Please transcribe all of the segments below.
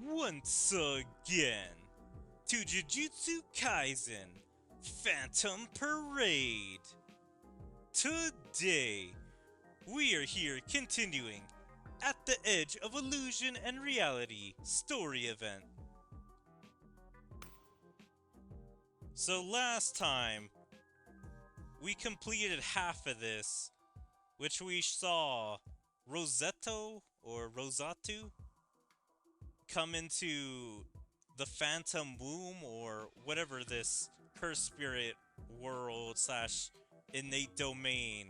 Once again to Jujutsu Kaisen Phantom Parade. Today, we are here continuing At the Edge of Illusion and Reality story event. So last time, we completed half of this, which we saw Rosetto or Rosatu come into the Phantom Womb or whatever this cursed spirit world slash innate domain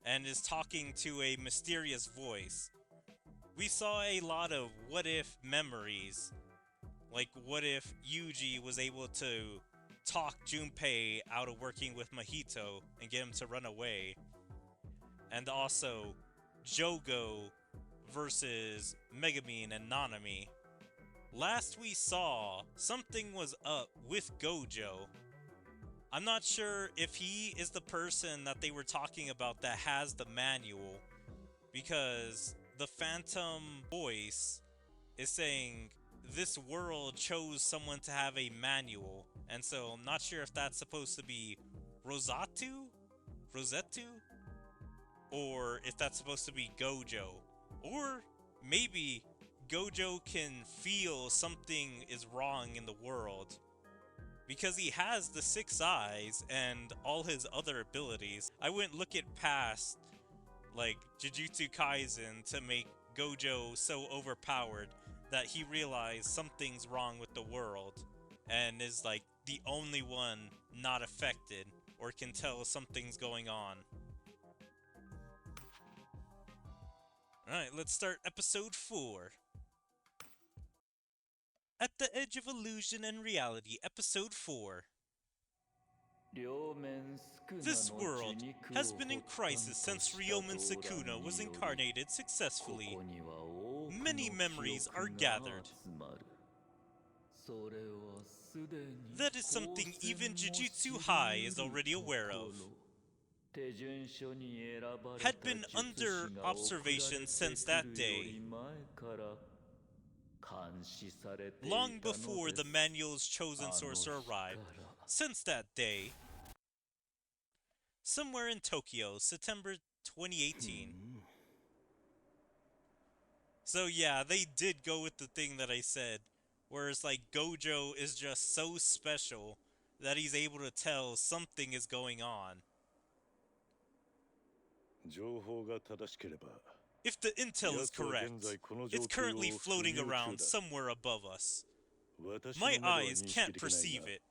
and is talking to a mysterious voice. We saw a lot of what if memories, like what if Yuji was able to talk Junpei out of working with Mahito and get him to run away, and also Jogo versus Megumin and Nanami. Last we saw, something was up with Gojo. I'm not sure if he is the person that they were talking about that has the manual, because the Phantom voice is saying this world chose someone to have a manual, and so I'm not sure if that's supposed to be Rosettu, or if that's supposed to be Gojo, or maybe Gojo can feel something is wrong in the world, because he has the 6 eyes and all his other abilities. I wouldn't look it past, like, Jujutsu Kaisen to make Gojo so overpowered that he realized something's wrong with the world, and is, like, the only one not affected, or can tell something's going on. Alright, let's start episode 4. At the Edge of Illusion and Reality, episode 4. This world has been in crisis since Ryomen Sukuna was incarnated successfully. Many memories are gathered. That is something even Jujutsu High is already aware of. Had been under observation since that day, long before the manual's chosen sorcerer arrived. Since that day, somewhere in Tokyo, September 2018. So yeah, they did go with the thing that I said, where it's like Gojo is just so special that he's able to tell something is going on. If the intel is correct, it's currently floating around somewhere above us. My eyes can't perceive it.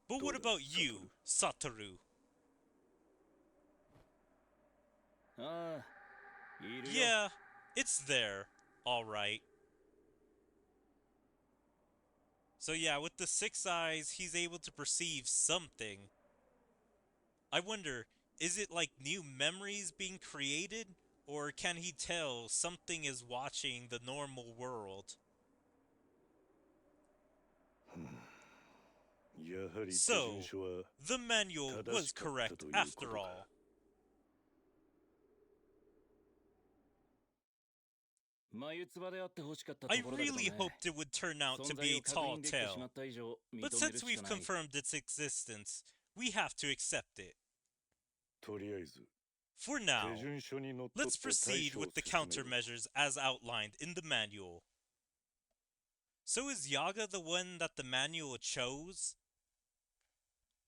But what about you, Satoru? Yeah, it's there, alright. So yeah, with the 6 eyes, he's able to perceive something. I wonder, is it like new memories being created? Or can he tell something is watching the normal world? So, the manual was correct after all. I really hoped it would turn out to be a tall tale, but since we've confirmed its existence, we have to accept it. For now, let's proceed with the countermeasures as outlined in the manual. So is Yaga the one that the manual chose?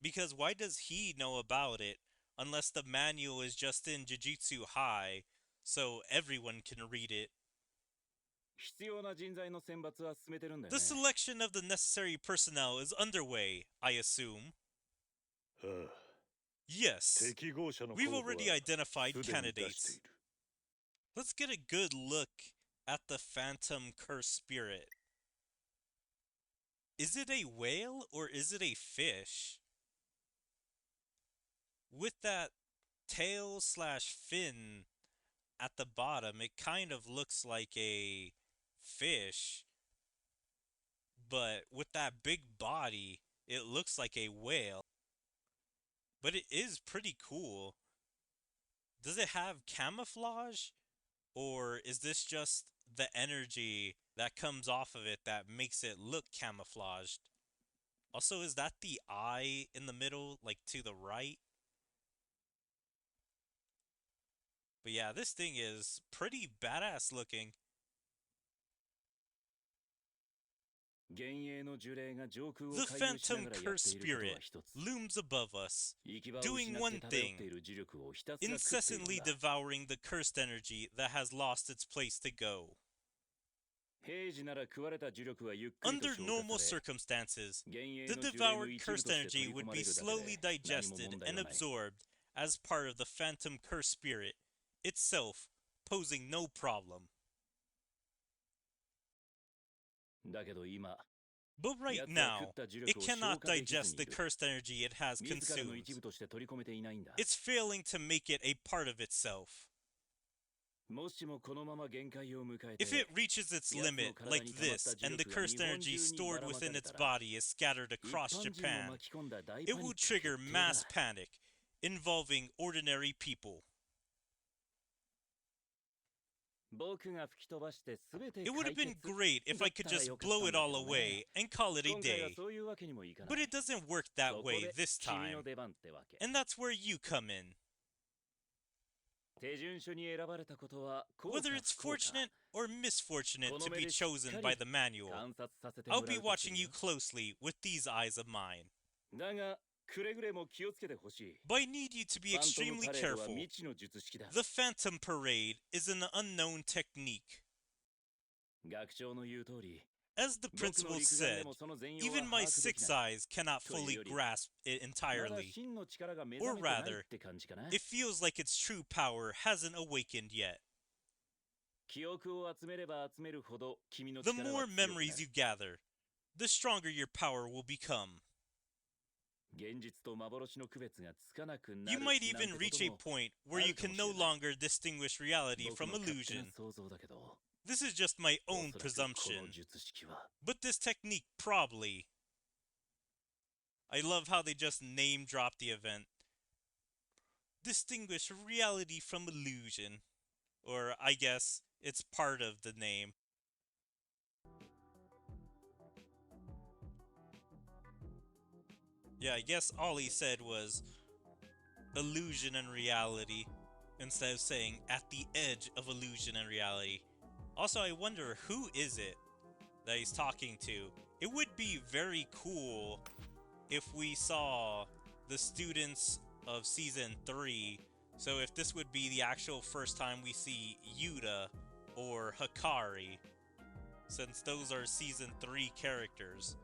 Because why does he know about it unless the manual is just in Jujutsu High, so everyone can read it? The selection of the necessary personnel is underway, I assume. Yes, we've already identified candidates. Let's get a good look at the Phantom Curse Spirit. Is it a whale or is it a fish? With that tail slash fin at the bottom, it kind of looks like a fish. But with that big body, it looks like a whale. But it is pretty cool. Does it have camouflage? Or is this just the energy that comes off of it that makes it look camouflaged. Also, is that the eye in the middle, like to the right? But yeah, this thing is pretty badass looking. The Phantom Curse Spirit looms above us, doing one thing, incessantly devouring the cursed energy that has lost its place to go. Under normal circumstances, the devoured cursed energy would be slowly digested and absorbed as part of the Phantom Curse Spirit itself, posing no problem. But right now, it cannot digest the cursed energy it has consumed. It's failing to make it a part of itself. If it reaches its limit like this, and the cursed energy stored within its body is scattered across Japan, it will trigger mass panic, involving ordinary people. It would have been great if I could just blow it all away and call it a day. But it doesn't work that way this time. And that's where you come in. Whether it's fortunate or misfortunate to be chosen by the manual, I'll be watching you closely with these eyes of mine. But I need you to be extremely careful. The Phantom Parade is an unknown technique. As the principal said, even my 6 eyes cannot fully grasp it entirely. Or rather, it feels like its true power hasn't awakened yet. The more memories you gather, the stronger your power will become. You might even reach a point where you can no longer distinguish reality from illusion. This is just my own presumption, but this technique probably... I love how they just name-drop the event. Distinguish reality from illusion. Or, I guess, it's part of the name. Yeah, I guess all he said was illusion and reality, instead of saying at the edge of illusion and reality. Also, I wonder, who is it that he's talking to? It would be very cool if we saw the students of Season 3. So if this would be the actual first time we see Yuta or Hikari, since those are Season 3 characters.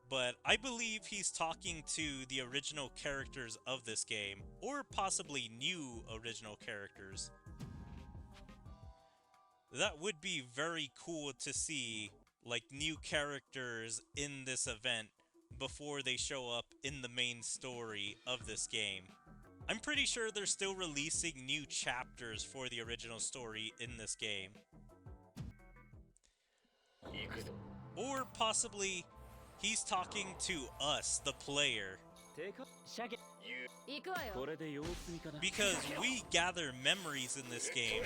But I believe he's talking to the original characters of this game, or possibly new original characters. That would be very cool to see, like, new characters in this event before they show up in the main story of this game. I'm pretty sure they're still releasing new chapters for the original story in this game. Or possibly he's talking to us, the player. Because we gather memories in this game,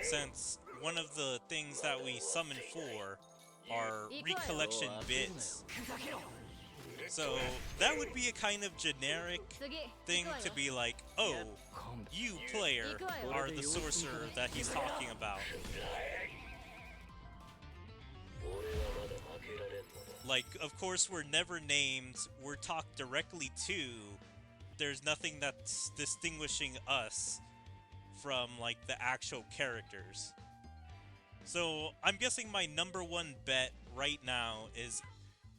since one of the things that we summon for are recollection bits. So that would be a kind of generic thing to be like, oh, you player are the sorcerer that he's talking about. Like, of course, we're never named, we're talked directly to. There's nothing that's distinguishing us from, like, the actual characters. So, I'm guessing my number one bet right now is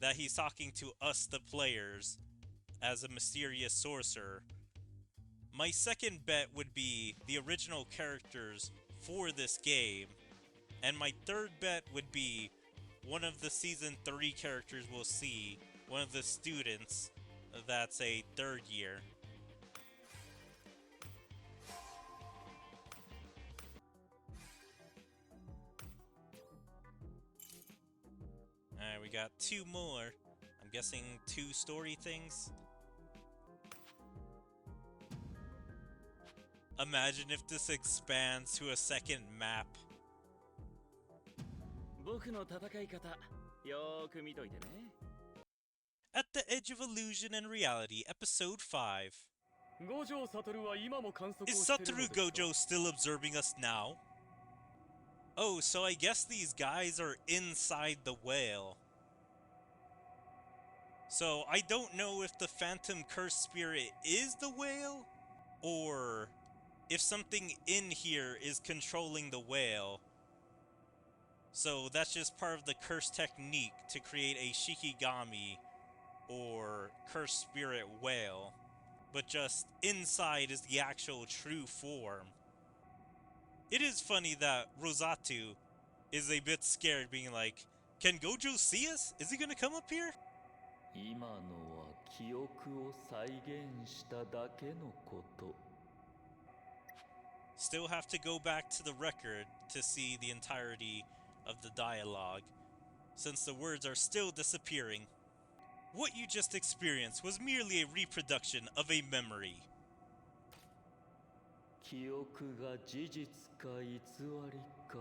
that he's talking to us, the players, as a mysterious sorcerer. My second bet would be the original characters for this game. And my third bet would be one of the Season 3 characters we'll see, one of the students that's a third year. Alright, we got 2 more. I'm guessing 2 story things. Imagine if this expands to a second map. 僕の戦い方よーく見といてね。 At the Edge of Illusion and Reality, Episode 5. 五条悟は今も観測を Is してるの Satoru ですか? Gojo still observing us now? Oh, so I guess these guys are inside the whale. So I don't know if the Phantom Curse Spirit is the whale, or if something in here is controlling the whale. So that's just part of the curse technique to create a Shikigami or curse spirit whale. But just inside is the actual true form. It is funny that Rosatu is a bit scared, being like, can Gojo see us? Is he gonna come up here? 今のは記憶を再現しただけのこと。 Still have to go back to the record to see the entirety of the dialogue, since the words are still disappearing. What you just experienced was merely a reproduction of a memory. 記憶が事実か偽りか、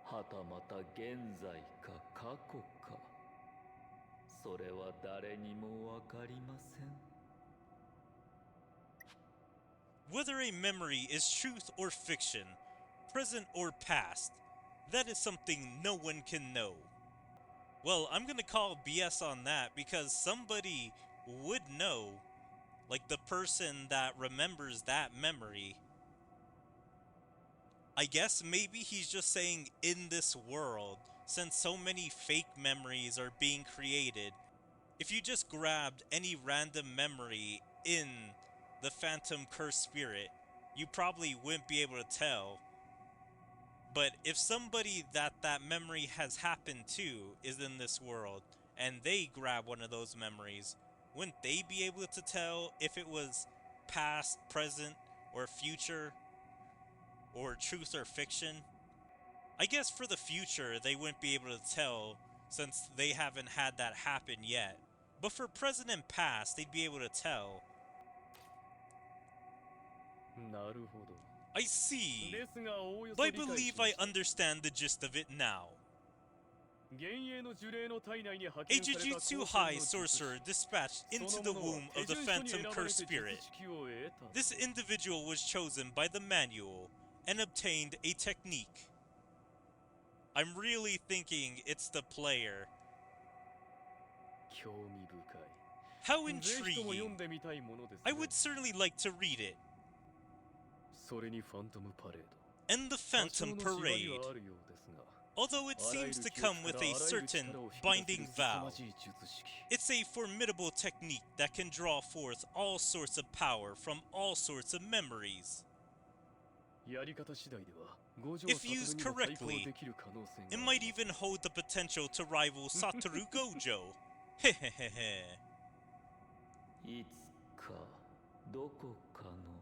はたまた現在か過去か、それは誰にもわかりません。 Whether a memory is truth or fiction, present or past, that is something no one can know. Well, I'm gonna call BS on that because somebody would know, like the person that remembers that memory. I guess maybe he's just saying in this world, since so many fake memories are being created, if you just grabbed any random memory in the Phantom Curse Spirit, you probably wouldn't be able to tell. But if somebody that memory has happened to is in this world, and they grab one of those memories, wouldn't they be able to tell if it was past, present, or future, or truth or fiction? I guess for the future, they wouldn't be able to tell since they haven't had that happen yet. But for present and past, they'd be able to tell. なるほど。 I see. ですがおおよ But そ I 理解し believe ま I した。 understand the gist of it now. 幻影の呪霊の体内に派 A 遣された Jujutsu 高専の High 術師 sorcerer dispatched そ into の the 者は womb of the 手順書に Phantom 選ばれ Curse て術 Spirit. 式を得た。 This individual was chosen by the manual and obtained a technique. I'm really thinking it's the player. 興味深い。 How ぜひとも読ん intriguing. でみたいものですね。 I would certainly like to read it. それにファントムパレード。 And the 多少 Phantom の縛り Parade. はあるようですが。 Although it あらゆる seems to 記憶 come か with ら a あらゆる certain 力を引き出せ binding る凄 vow, まじい術式。 it's a formidable technique that can draw forth all sorts of power from all sorts of memories. やり方次第では、五条 If 悟に used も対抗 correctly, できる可能性 it があ might ります。 even hold the potential to rival Satoru Gojo. Hehehehe. いつかどこかの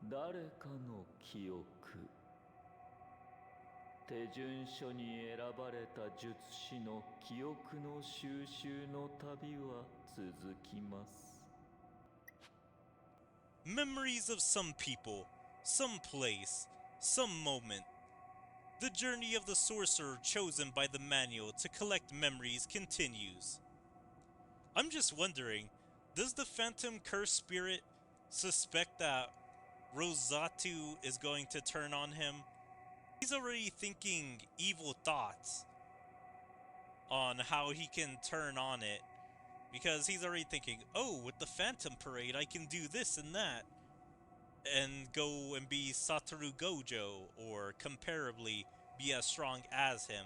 誰かの記憶。手順書に選ばれた術師の記憶の収集の旅は続きます。 Memories of some people, some place, some moment. The journey of the sorcerer chosen by the manual to collect memories continues. I'm just wondering, does the Phantom Curse Spirit suspect that Rosatu is going to turn on him? He's already thinking evil thoughts on how he can turn on it, because he's already thinking, oh, with the Phantom Parade I can do this and that, and go and be Satoru Gojo, or comparably be as strong as him.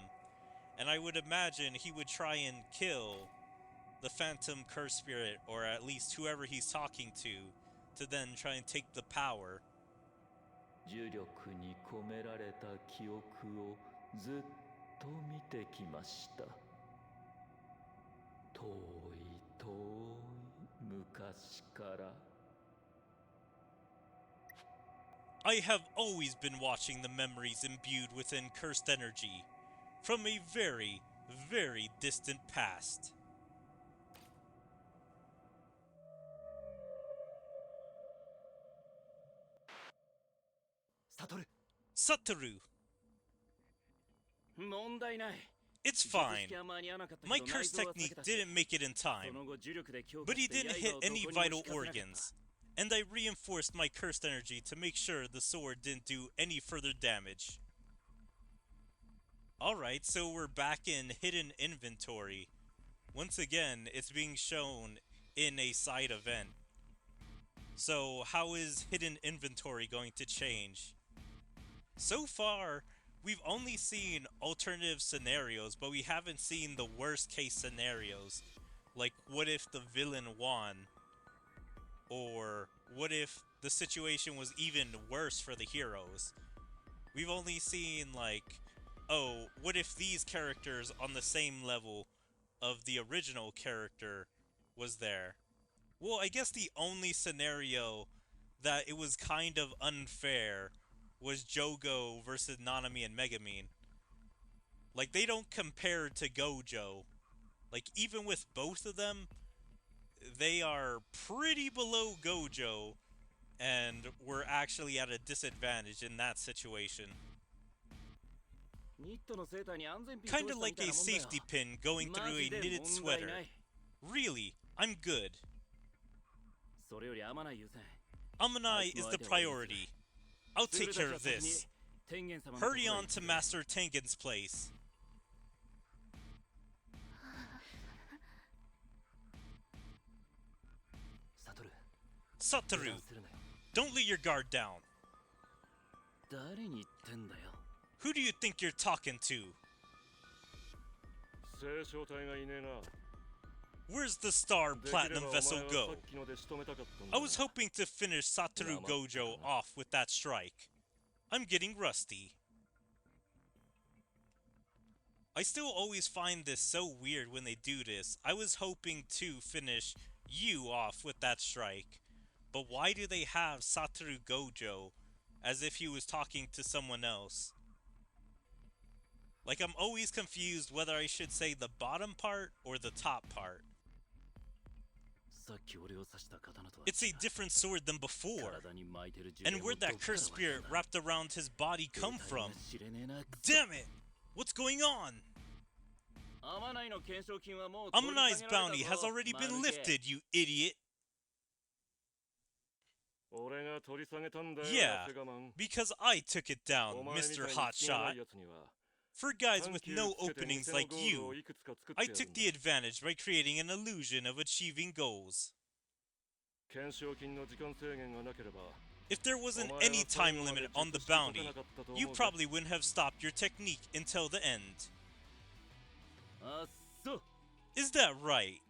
And I would imagine he would try and kill the Phantom Curse Spirit, or at least whoever he's talking to then try and take the power. 呪力に込められた記憶をずっと見てきました。遠い遠い昔から。 I have always been watching the memories imbued within cursed energy from a very, very distant past. Satoru. Satoru. 問題ない。It's fine. My curse technique didn't make it in time, but he didn't hit any vital organs, and I reinforced my cursed energy to make sure the sword didn't do any further damage. Alright, so we're back in hidden inventory. Once again, it's being shown in a side event. So how is hidden inventory going to change? So far, we've only seen alternative scenarios, but we haven't seen the worst case scenarios. Like, what if the villain won? Or what if the situation was even worse for the heroes? We've only seen, like, oh, what if these characters on the same level of the original character was there? Well, I guess the only scenario that it was kind of unfair was Jogo versus Nanami and Megumin. Like, they don't compare to Gojo. Like, even with both of them, they are pretty below Gojo, and we're actually at a disadvantage in that situation. Kinda like a safety pin going through a knitted sweater. Really, I'm good. Amanai is the priority. I'll take care of this. Hurry on to Master Tengen's place. Satoru, don't let your guard down. Who do you think you're talking to? Where's the Star Platinum vessel go? I was hoping to finish Satoru Gojo off with that strike. I'm getting rusty. I still always find this so weird when they do this. I was hoping to finish you off with that strike. But why do they have Satoru Gojo as if he was talking to someone else? Like, I'm always confused whether I should say the bottom part or the top part. It's a different sword than before. And where'd that cursed spirit wrapped around his body come from? Damn it! What's going on? Amanai's bounty has already been lifted, you idiot! Yeah, because I took it down, Mr. Hotshot. For guys with no openings like you, I took the advantage by creating an illusion of achieving goals. If there wasn't any time limit on the bounty, you probably wouldn't have stopped your technique until the end. Is that right?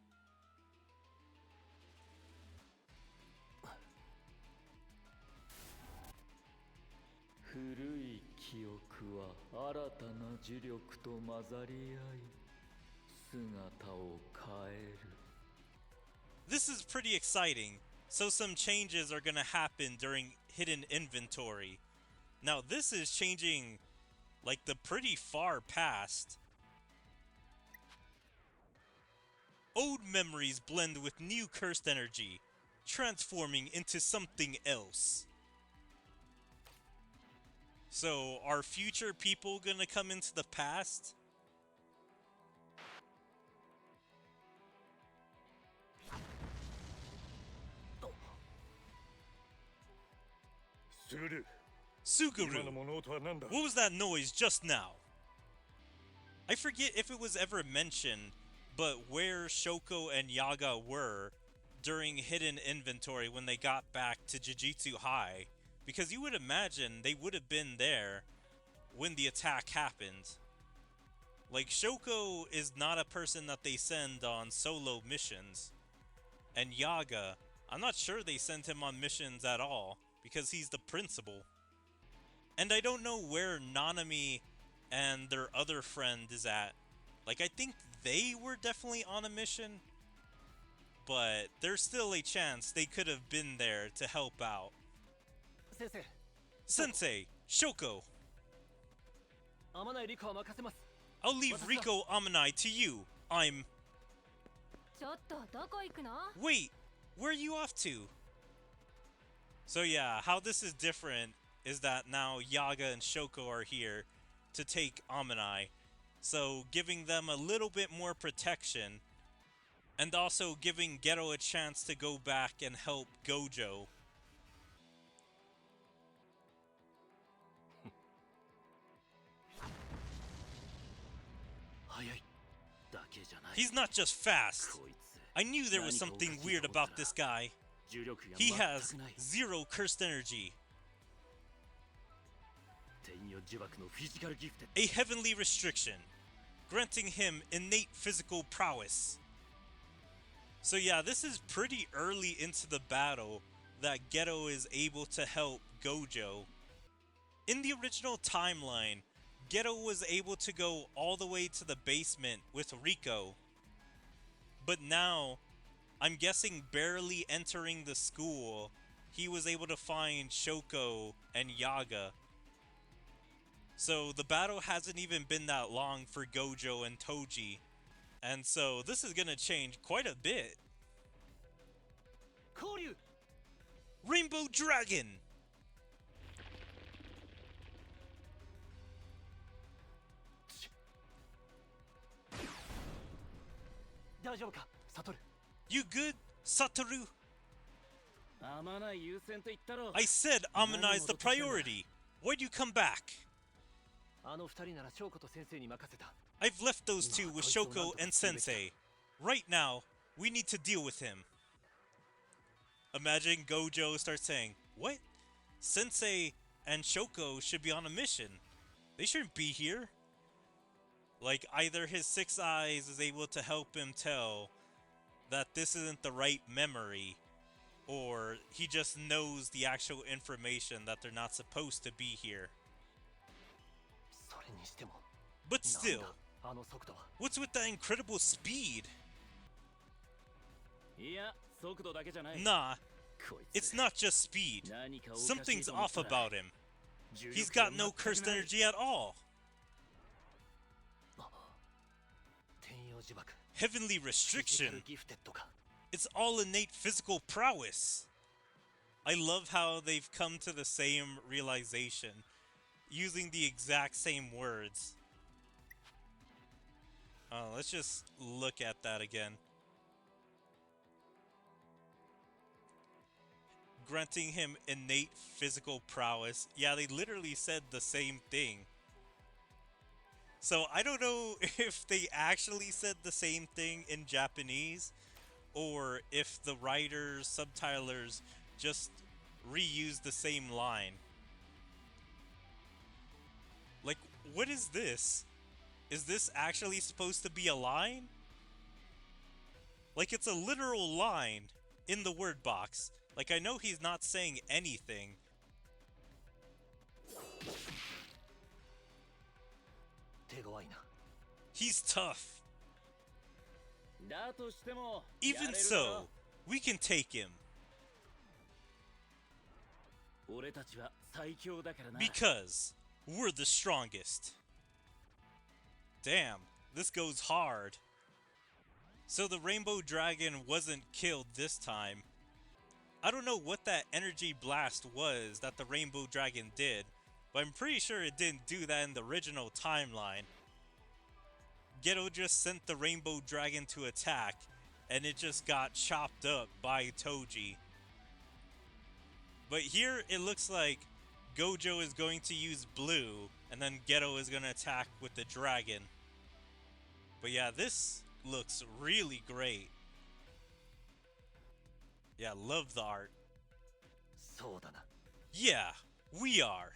This is pretty exciting, so some changes are gonna happen during hidden inventory. Now this is changing, like, the pretty far past. Old memories blend with new cursed energy, transforming into something else. So, are future people gonna come into the past? Suguru! What was that noise just now? I forget if it was ever mentioned, but where Shoko and Yaga were during hidden inventory when they got back to Jujutsu High. Because you would imagine they would have been there when the attack happened. Like, Shoko is not a person that they send on solo missions. And Yaga, I'm not sure they sent him on missions at all, because he's the principal. And I don't know where Nanami and their other friend is at. Like, I think they were definitely on a mission, but there's still a chance they could have been there to help out. Sensei, Shoko. I'll leave Riko Amanai to you. Wait, where are you off to? So yeah, how this is different is that now Yaga and Shoko are here to take Amanai. So giving them a little bit more protection, and also giving Gero a chance to go back and help Gojo. He's not just fast. I knew there was something weird about this guy. He has zero cursed energy. A heavenly restriction, granting him innate physical prowess. So yeah, this is pretty early into the battle that Gero is able to help Gojo. In the original timeline, Gero was able to go all the way to the basement with Rico. But now, I'm guessing barely entering the school, he was able to find Shoko and Yaga. So the battle hasn't even been that long for Gojo and Toji. And so this is gonna change quite a bit. Rainbow Dragon! You good, Satoru? I said Amanize the priority. Why'd you come back? I've left those two with Shoko and Sensei. Right now, we need to deal with him. Imagine Gojo starts saying, what? Sensei and Shoko should be on a mission. They shouldn't be here. Like, either his 6 eyes is able to help him tell that this isn't the right memory, or he just knows the actual information that they're not supposed to be here. But still, what's with that incredible speed? Nah, it's not just speed. Something's off about him. He's got no cursed energy at all. Heavenly restriction. It's all innate physical prowess. I love how they've come to the same realization, using the exact same words. Let's just look at that again. Granting him innate physical prowess. Yeah, they literally said the same thing. So I don't know if they actually said the same thing in Japanese, or if the writers, subtitlers just reused the same line. Like, what is this? Is this actually supposed to be a line? Like, it's a literal line in the word box. Like, I know he's not saying anything. He's tough. Even so, we can take him. Because we're the strongest. Damn, this goes hard. So the Rainbow Dragon wasn't killed this time. I don't know what that energy blast was that the Rainbow Dragon did, but I'm pretty sure it didn't do that in the original timeline. Gero just sent the Rainbow Dragon to attack, and it just got chopped up by Toji. But here it looks like Gojo is going to use blue, and then Gero is going to attack with the dragon. But yeah, this looks really great. Yeah, love the art. Yeah, we are.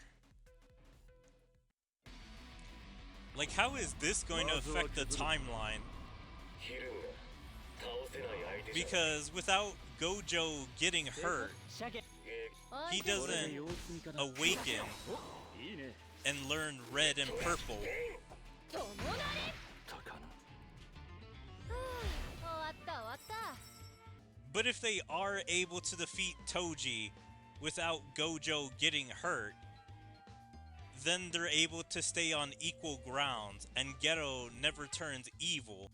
Like, how is this going to affect the timeline? Because without Gojo getting hurt, he doesn't awaken and learn red and purple. But if they are able to defeat Toji without Gojo getting hurt, then they're able to stay on equal ground, and Gero never turns evil.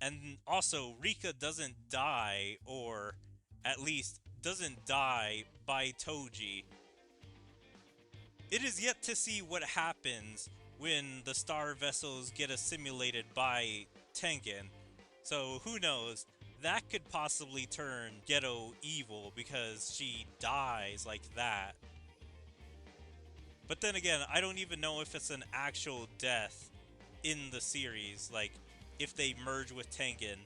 And also, Rika doesn't die, or at least doesn't die by Toji. It is yet to see what happens when the star vessels get assimilated by Tengen. So who knows? That could possibly turn Geto evil because she dies like that. But then again, I don't even know if it's an actual death in the series, like if they merge with Tengen.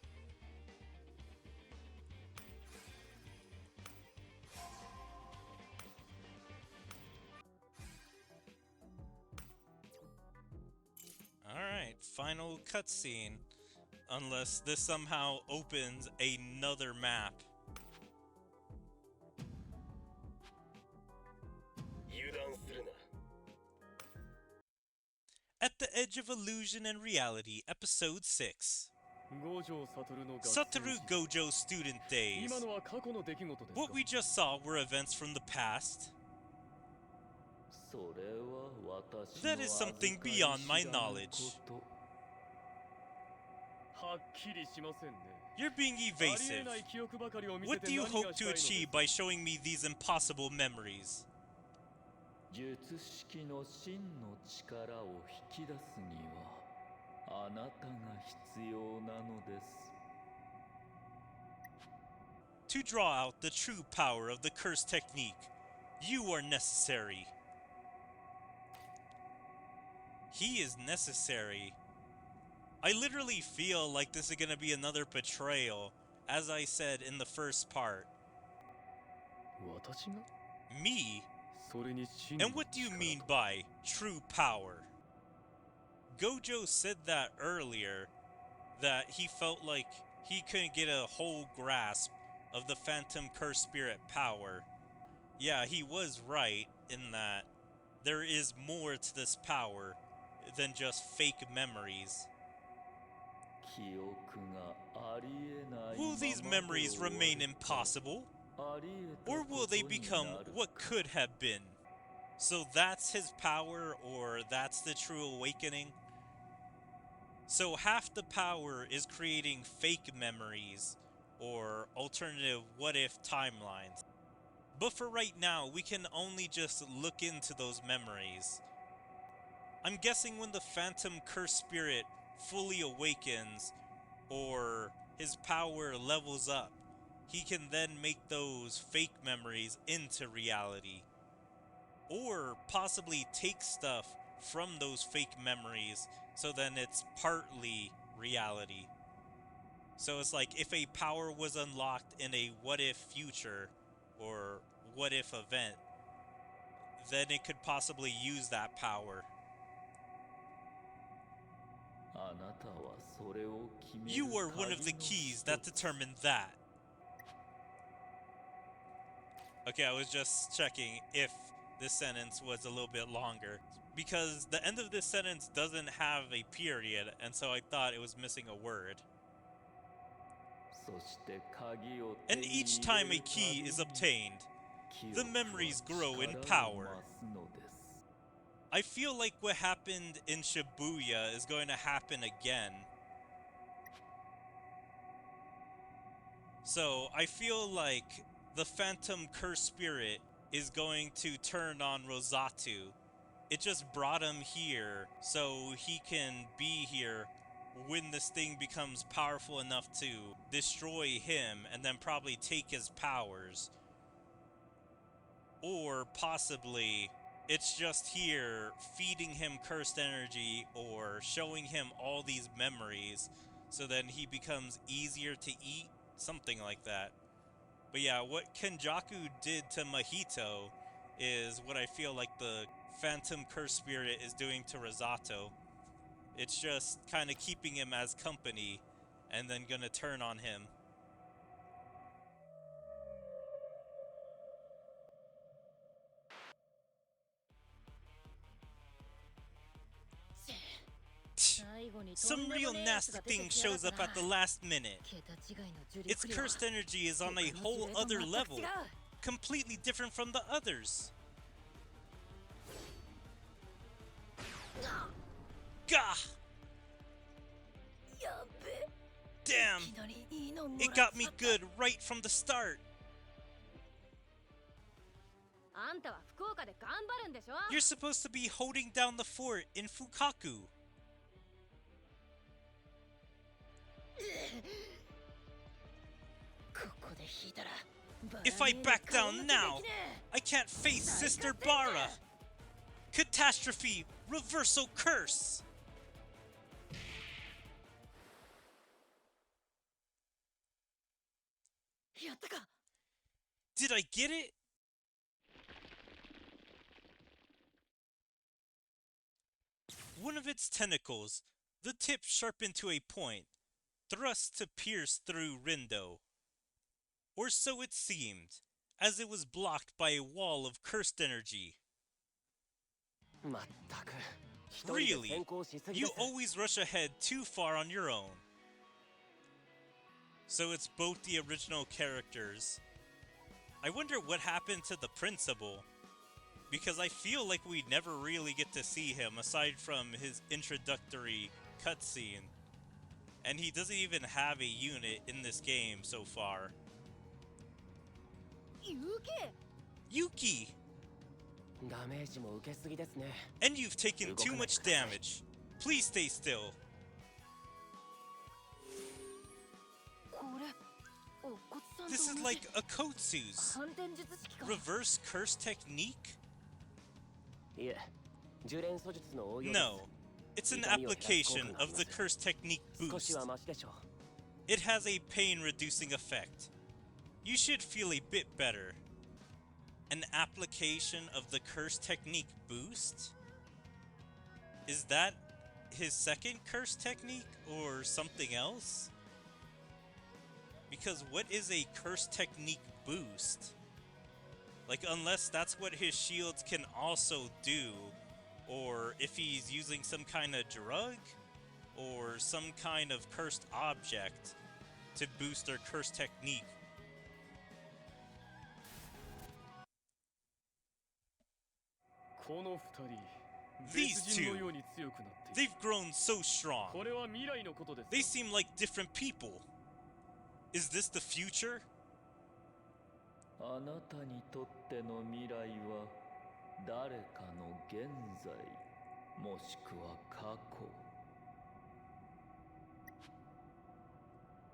Alright, final cutscene. Unless this somehow opens another map. At the Edge of Illusion and Reality, Episode 6. Satoru Gojo Student Days. What we just saw were events from the past. That is something beyond my knowledge. You're being evasive. What do you hope to achieve by showing me these impossible memories? To draw out the true power of the curse technique, you are necessary. He is necessary. I literally feel like this is gonna be another betrayal, as I said in the first part. Me? And what do you mean by true power? Gojo said that earlier, that he felt like he couldn't get a whole grasp of the Phantom Curse Spirit power. Yeah, he was right in that there is more to this power than just fake memories. Will these memories remain impossible? Or will they become what could have been? So that's his power, or that's the true awakening? So half the power is creating fake memories, or alternative what-if timelines. But for right now, we can only just look into those memories. I'm guessing when the Phantom Curse Spirit fully awakens, or his power levels up, he can then make those fake memories into reality. Or possibly take stuff from those fake memories, so then it's partly reality. So it's like if a power was unlocked in a what-if future, or what-if event, then it could possibly use that power. You are one of the keys that determine that. Okay, I was just checking if this sentence was a little bit longer, because the end of this sentence doesn't have a period, and so I thought it was missing a word. And each time a key is obtained, the memories grow in power. I feel like what happened in Shibuya is going to happen again. So I feel like the Phantom Curse Spirit is going to turn on Rosatu. It just brought him here so he can be here when this thing becomes powerful enough to destroy him and then probably take his powers. Or possibly it's just here feeding him cursed energy or showing him all these memories so then he becomes easier to eat, something like that. But yeah, what Kenjaku did to Mahito is what I feel like the Phantom Curse Spirit is doing to Rosato. It's just kind of keeping him as company and then gonna turn on him. Some real nasty thing shows up at the last minute. Its cursed energy is on a whole other level, completely different from the others. Gah! Damn! It got me good right from the start. 福岡で頑張るんでしょ。 You're supposed to be holding down the fort in Fukaku. ここで引いたら If I back down now, I can't face Sister Bara. Catastrophe, reversal curse. やったか。 Did I get it? One of its tentacles, the tip sharpened to a point, thrust to pierce through Rindo. Or so it seemed, as it was blocked by a wall of cursed energy. まったく。一人で Really? 先行しすぎ You です。 always rush ahead too far on your own. So it's both the original characters. I wonder what happened to the principal. Because I feel like we never really get to see him aside from his introductory cutscene. And he doesn't even have a unit in this game so far. ユキ。 Yuki! ダメージも受けすぎですね。 And you've taken too much damage. Please stay still. これお骨さんと This is 同じ like a Kotsu's 反転術式か。 reverse curse technique? いえ、呪連素術の応用です。 No. It's an application of the curse technique 少し boost. はマシでしょう。 It has a pain reducing effect. You should feel a bit better. An application of the curse technique boost? Is that his second curse technique or something else? Because what is a curse technique boost? Like, unless that's what his shields can also do, or if he's using some kind of drug, or some kind of cursed object to boost their curse technique. These two, they've grown so strong. これは未来のことです。 They seem like different people. Is this the future? あなたにとっての未来は誰かの現在もしくは過去。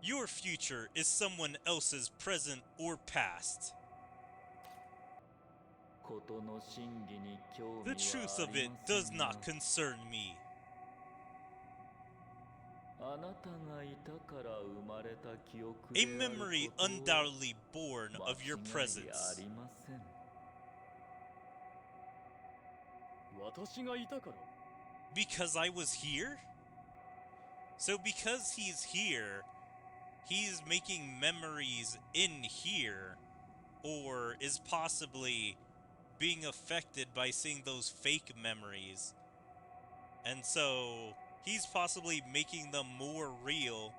Your future is someone else's present or past. ことの真偽に興味 The は truth あ of り it ませ does んが not concern me. あなたがいたから生まれた記憶 A である memory ことを undoubtedly born of your 間違いあ presence. りません。私がいたから。 Because I was here? So because he's here, he's making memories in here, or is possibly being affected by seeing those fake memories. And so he's possibly making them more real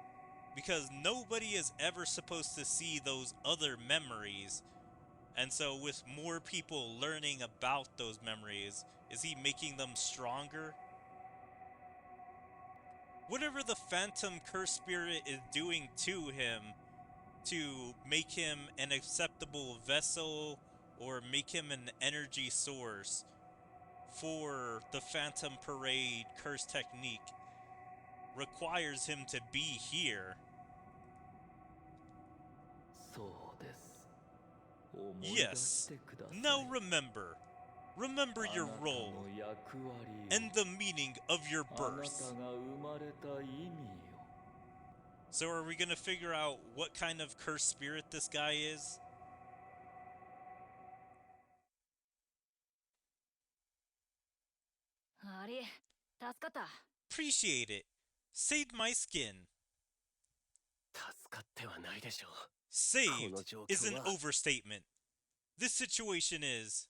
because nobody is ever supposed to see those other memories. And so with more people learning about those memories, is he making them stronger? Whatever the Phantom Curse Spirit is doing to him to make him an acceptable vessel or make him an energy source for the Phantom Parade curse technique requires him to be here. そうです。思い出し Yes. てください。 Now remember your あなた role の役割を and the meaning of your あな birth. たが生まれた意味を So are we gonna figure out what kind of cursed spirit this guy is? あり、助かった。 Appreciate it. Saved my skin. 助かってはないでしょう。 Saved is an この状況は overstatement. This situation is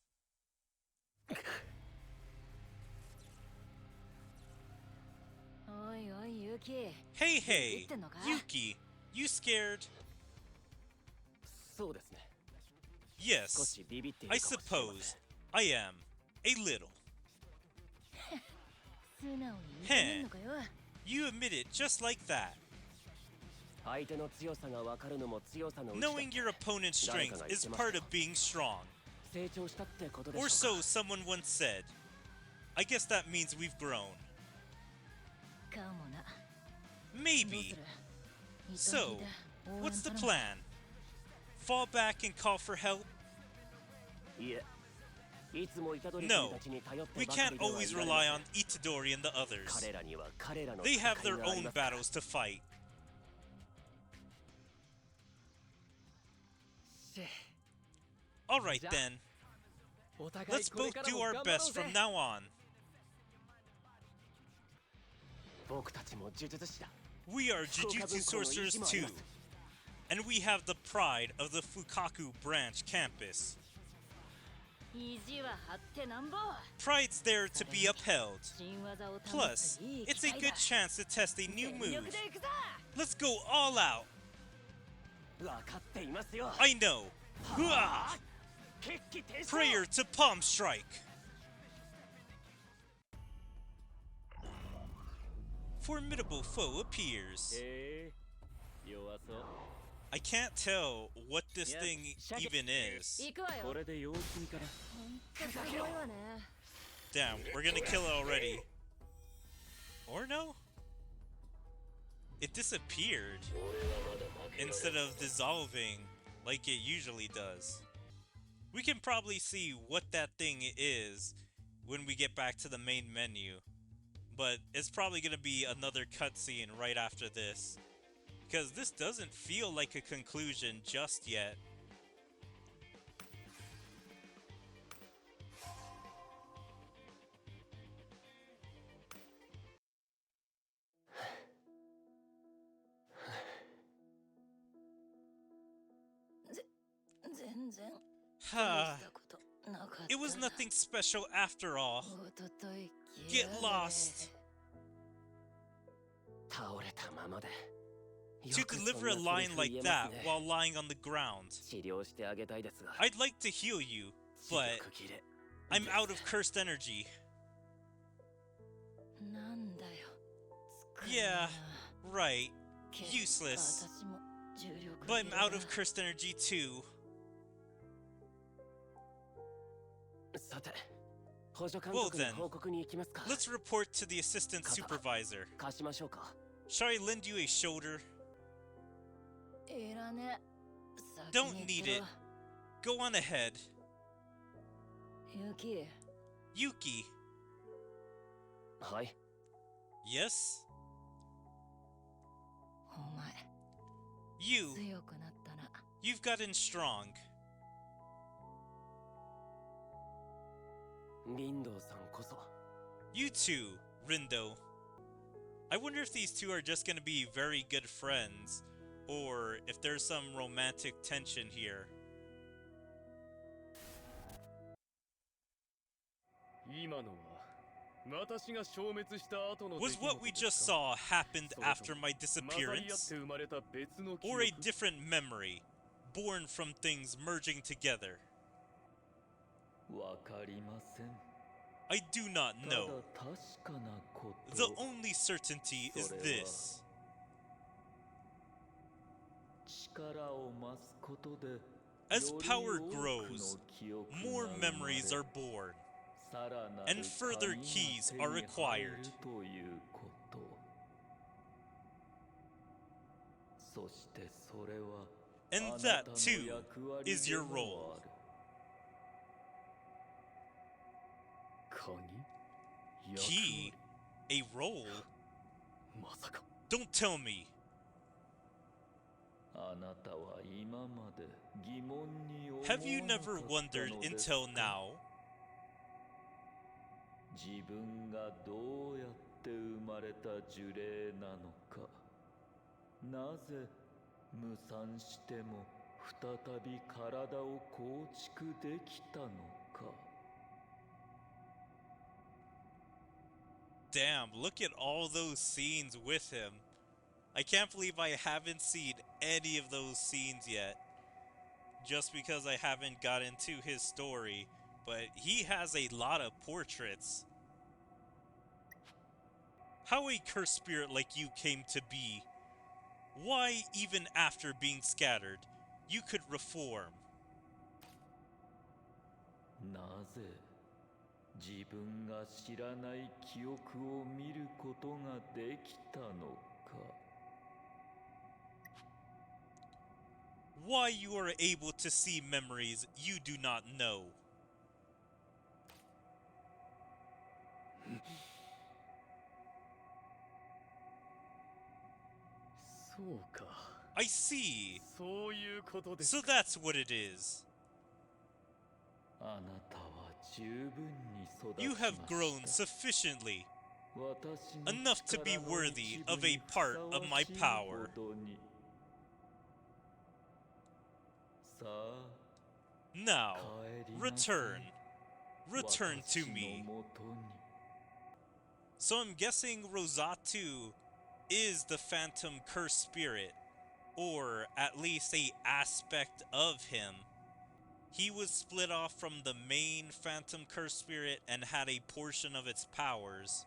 おいおいユキ。 Hey hey, 言ってんのか？ Yuki, you scared? そうですね。少 Yes, しビビってい I るかもしれません。 suppose I am. A little. 素直に認めんのかよ。 You admit it just like that. 相手の強さが分かるのも強さのうちだ。 Knowing your opponent's strength is part of being strong. 成長したってことでしょ Or うか so someone once said. I guess that means we've grown. かもな。 Maybe. どう So, する？ what's the 伊藤にで応援頼む。 plan? Fall back and call for help? いえ、いつもイタドリ No, 君たちに頼って we ばか can't りでは always いられ rely ま on Itadori and the せん others. 彼らには彼らの They 戦 have い their があり own ますから battles to fight. シェ Alright Ja. then, お互い let's これ both から do も our 頑張ろ best うぜ from now on. 僕たちも呪術師だ We are Jujutsu sorcerers too, and we have the pride of the Fukaku branch campus. 意地は張ってなんぼ。 Pride's there to be upheld. 新技を試 Plus, すいい it's 機 a 会 good だ。 chance to test a new 全 move. 力で行くぞ。 Let's go all out. 分かっていますよ I know. Hua! 決起停止 Prayer to palm strike. Formidable foe appears. 弱そう I can't tell what this Yes, thing check it. even is. 行くわよ。これで様子見からほんとすごいわね。 Damn, we're gonna kill it already. Or no? It disappeared instead of dissolving like it usually does. We can probably see what that thing is when we get back to the main menu. But it's probably gonna be another cutscene right after this. Because this doesn't feel like a conclusion just yet. It was nothing special after all. Get lost. To deliver a line like that while lying on the ground. I'd like to heal you, but I'm out of cursed energy. Yeah, right. Useless. But I'm out of cursed energy too. Well then, let's report to the assistant supervisor. Shall I lend you a shoulder? Don't need it. Go on ahead. Yuki. Yes? You've gotten strong. You too, Rindo. I wonder if these two are just gonna be very good friends, or if there's some romantic tension here. 今のは私が消滅した後の Was what we just saw happened after my disappearance? Or a different memory, born from things merging together? わかりません I do not ただ know. 確かなこ The と only certainty is this. 力を増すことで As より power 多くの grows, 記憶が more 生まれ memories are born. さらなる and further 鍵が keys 手に are 入 required. るということそしてそれは And あな that たの too 役割 is で your も role. ある鍵 Key? A role? まさか Don't tell me. あなたは今まで疑問に思わ Have you なか never った wondered のです until か now? 自分がどうやって生まれた呪霊なのかなぜ無産しても再び体を構築できたのか Damn, look at all those scenes with him. I can't believe I haven't seen any of those scenes yet. Just because I haven't gotten to his story. But he has a lot of portraits. How a cursed spirit like you came to be. Why, even after being scattered, you could reform. なぜ自分が知らない記憶を見ることができたのか。 Why you are able to see memories you do not know. そうか。 I see. そういうことです So か。 that's what it is. あなたは十分に育ち You ま have した grown sufficiently 私の enough to be 力の worthy 一部 of a に part ふさ of わ my しい power. ほどに。さあ Now, 帰りなさい return to 私の me. もとに So I'm guessing Rosatu is the Phantom Curse Spirit, or at least a aspect of him. He was split off from the main Phantom Curse Spirit and had a portion of its powers.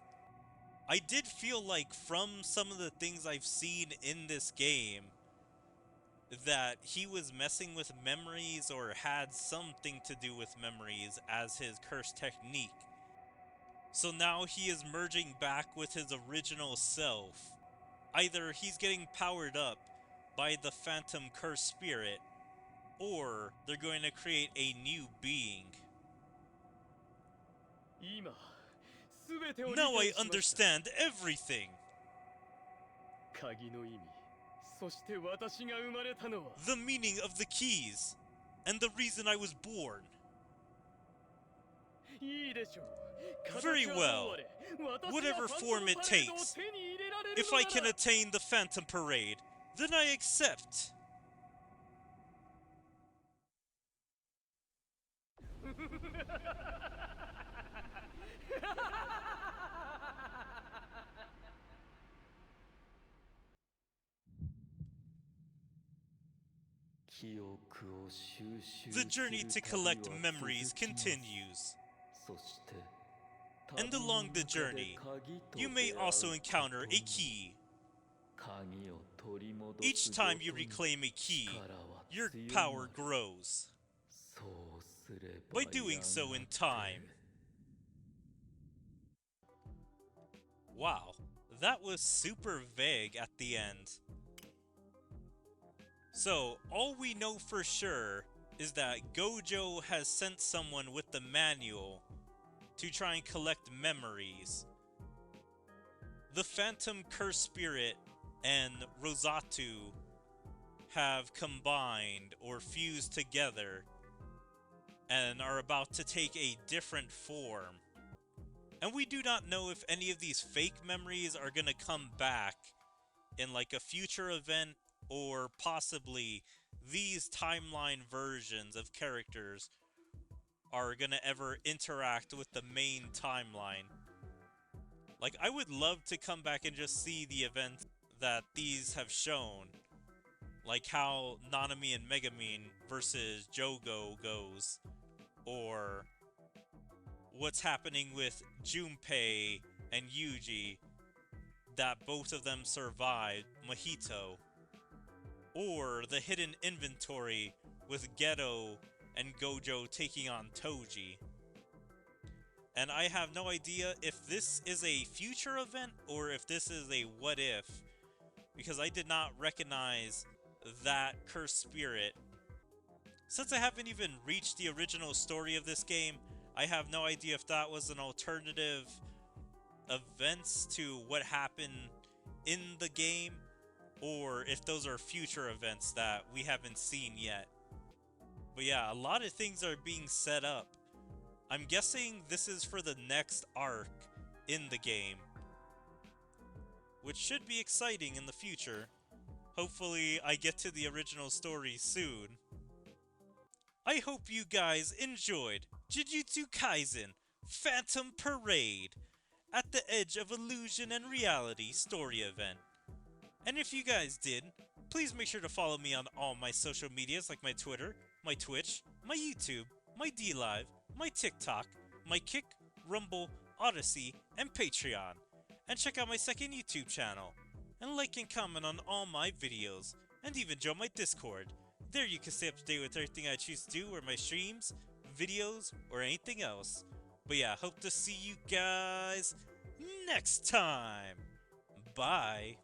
I did feel like from some of the things I've seen in this game that he was messing with memories or had something to do with memories as his curse technique. So now he is merging back with his original self. Either he's getting powered up by the Phantom Curse Spirit, or they're going to create a new being. 今全てを理 Now I 解しました。 understand everything. 鍵の意味、そして私が生まれたのは The meaning of the keys, and the reason I was born. いいでしょう。 Very 形は well. どうあれ、私が Whatever ファント form ム it パレードを takes. 手に入れられる If の I な can ら attain the Phantom Parade, then I accept. The journey to collect memories continues. そして And along the journey, you may also encounter a key. 鍵を取り戻す Each time ごと you に reclaim a key, 力は your 強まる power grows. そうすれば By doing so や in がて time. Wow, that was super vague at the end. So, all we know for sure is that Gojo has sent someone with the manual to try and collect memories. The Phantom Curse Spirit and Rosatu have combined or fused together and are about to take a different form. And we do not know if any of these fake memories are going to come back in like a future event, or possibly these timeline versions of characters are going to ever interact with the main timeline. Like, I would love to come back and just see the events that these have shown. Like how Nanami and Megumin versus Jogo goes. Or what's happening with Junpei and Yuji, that both of them survived Mahito. Or the hidden inventory with Geto and Gojo taking on Toji. And I have no idea if this is a future event or if this is a what if, because I did not recognize that cursed spirit. Since I haven't even reached the original story of this game, I have no idea if that was an alternative events to what happened in the game, or if those are future events that we haven't seen yet. But yeah, a lot of things are being set up. I'm guessing this is for the next arc in the game, which should be exciting in the future. Hopefully I get to the original story soon. I hope you guys enjoyed Jujutsu Kaisen Phantom Parade at the Edge of Illusion and Reality story event. And if you guys did, please make sure to follow me on all my social medias like my Twitter, my Twitch, my YouTube, my DLive, my TikTok, my Kick, Rumble, Odyssey, and Patreon. And check out my second YouTube channel. And like and comment on all my videos. And even join my Discord. There you can stay up to date with everything I choose to do, or my streams, videos or anything else. But yeah, hope to see you guys next time. Bye.